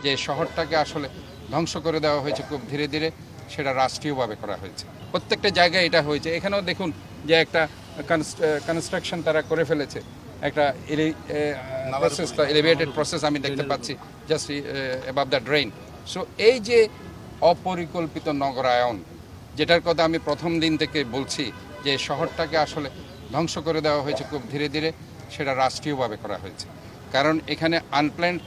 যে শহরটাকে আসলে ধ্বংস করে দেওয়া হয়েছে খুব ধীরে ধীরে, সেটা রাষ্ট্রীয়ভাবে করা হয়েছে। প্রত্যেকটা জায়গায় এটা হয়েছে। এখানেও দেখুন যে একটা কনস্ট্রাকশন তারা করে ফেলেছে, একটা এলিভেটেড প্রসেস আমি দেখতে পাচ্ছি just above the drain. So এই যে অপরিকল্পিত নগরায়ন, যেটার কথা আমি প্রথম দিন থেকে বলছি যে শহরটাকে আসলে ধ্বংস করে দেওয়া হয়েছে খুব ধীরে ধীরে, সেটা রাষ্ট্রীয়ভাবে করা হয়েছে। কারণ এখানে আনপ্ল্যান্ড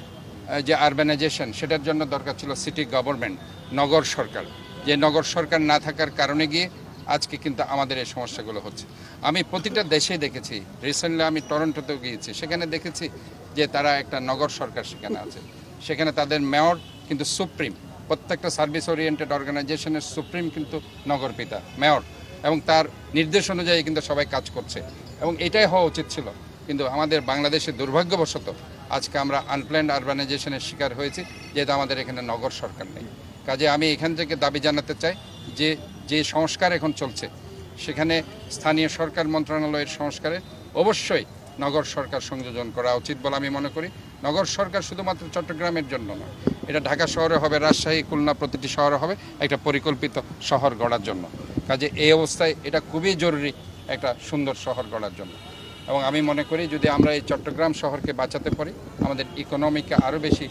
যে আরবানাইজেশন, সেটার জন্য দরকার ছিল সিটি গভর্নমেন্ট, নগর সরকার। যে নগর সরকার না থাকার কারণে গিয়ে আজকে কিন্তু আমাদের এই সমস্যাগুলো হচ্ছে। আমি প্রতিটা দেশে দেখেছি, রিসেন্টলি আমি টরন্টোতেও গিয়েছি, সেখানে দেখেছি যে তারা একটা নগর সরকার সেখানে আছে, সেখানে তাদের মেয়র কিন্তু সুপ্রিম, প্রত্যেকটা সার্ভিস ওরিয়েন্টেড অর্গানাইজেশনের সুপ্রিম কিন্তু নগরপিতা মেয়র, এবং তার নির্দেশ অনুযায়ী কিন্তু সবাই কাজ করছে, এবং এটাই হওয়া উচিত ছিল। কিন্তু আমাদের বাংলাদেশে দুর্ভাগ্যবশত আজকে আমরা আনপ্ল্যান্ড আরবানাইজেশনের শিকার হয়েছি, যেহেতু আমাদের এখানে নগর সরকার নেই। কাজে আমি এখান থেকে দাবি জানাতে চাই যে যে সংস্কার এখন চলছে, সেখানে স্থানীয় সরকার মন্ত্রণালয়ের সংস্কারে অবশ্যই নগর সরকার সংযোজন করা উচিত বলে আমি মনে করি। নগর সরকার শুধুমাত্র চট্টগ্রামের জন্য নয়, এটা ঢাকা শহরে হবে, রাজশাহী, খুলনা, প্রতিটি শহরে হবে একটা পরিকল্পিত শহর গড়ার জন্য। কাজে এই অবস্থায় এটা খুবই জরুরি একটা সুন্দর শহর গড়ার জন্য। এবং আমি মনে করি যদি আমরা এই চট্টগ্রাম শহরকে বাঁচাতে পারি, আমাদের ইকোনমিকে আরও বেশি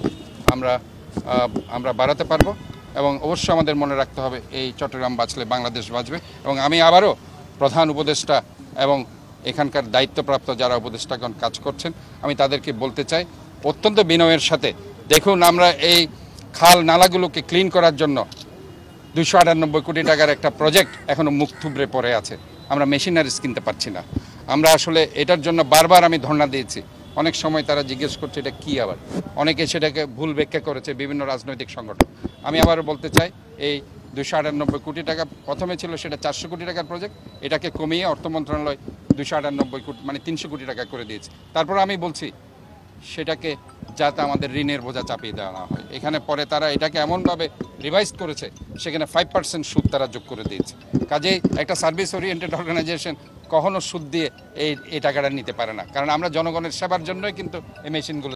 আমরা বাড়াতে পারবো। এবং অবশ্যই আমাদের মনে রাখতে হবে এই চট্টগ্রাম বাঁচলে বাংলাদেশ বাঁচবে। এবং আমি আবারও প্রধান উপদেষ্টা এবং এখানকার দায়িত্বপ্রাপ্ত যারা উপদেষ্টাগণ কাজ করছেন, আমি তাদেরকে বলতে চাই অত্যন্ত বিনয়ের সাথে, দেখুন আমরা এই খাল নালাগুলোকে ক্লিন করার জন্য 298 কোটি টাকার একটা প্রজেক্ট এখনও মুখ থুবড়ে পড়ে আছে। আমরা মেশিনারিজ কিনতে পারছি না। আমরা আসলে এটার জন্য বারবার আমি ধর্ণা দিয়েছি। অনেক সময় তারা জিজ্ঞেস করছে এটা কী, আবার অনেকে সেটাকে ভুল ব্যাখ্যা করেছে, বিভিন্ন রাজনৈতিক সংগঠন। আমি আবারও বলতে চাই এই 298 কোটি টাকা প্রথমে ছিল, সেটা 400 কোটি টাকার প্রজেক্ট, এটাকে কমিয়ে অর্থ মন্ত্রণালয় 298 কোটি মানে 300 কোটি টাকা করে দিয়েছে। তারপর আমি বলছি সেটাকে যাতে আমাদের ঋণের বোঝা চাপিয়ে দেওয়া না হয়। এখানে পরে তারা এটাকে এমনভাবে রিভাইজ করেছে, সেখানে 5% সুদ তারা যোগ করে দিয়েছে। কাজেই একটা সার্ভিস ওরিয়েন্টেড অর্গানাইজেশন কখনো সুদ দিয়ে এই টাকাটা নিতে পারে না, কারণ আমরা জনগণের সেবার জন্যই কিন্তু এই মেশিনগুলো